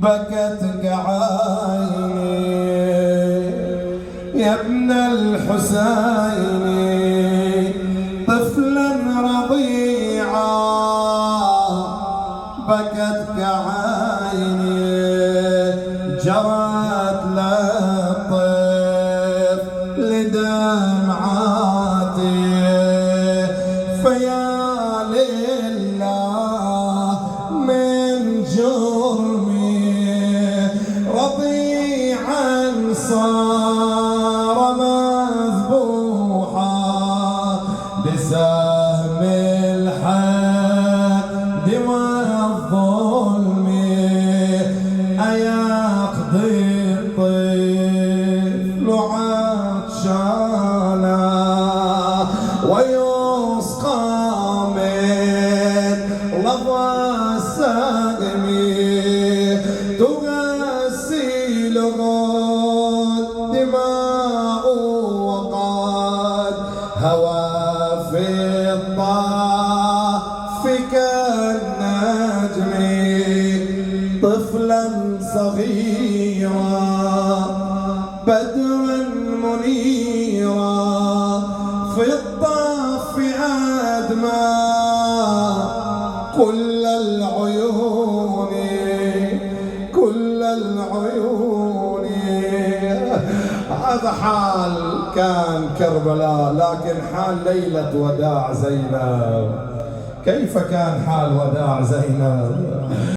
بكت عيني يا ابن الحسين طفلا رضيعا بكت عيني جرت للطيف لدمعاتي فيا لله من جرمي رضيعا صار مذبوحا بسهم الحد والظلم أيقضي الطفل عطشانا ويسقى من لظى السقم تغسله الدماء وقد هوى في الطاف كالنجم طفلا صغيرا بدرا منيرا في الطاف أدمى كل العيون كل العيون. هذا حال كان كربلاء، لكن حال ليلة وداع زينب كيف كان حال وداع زينب؟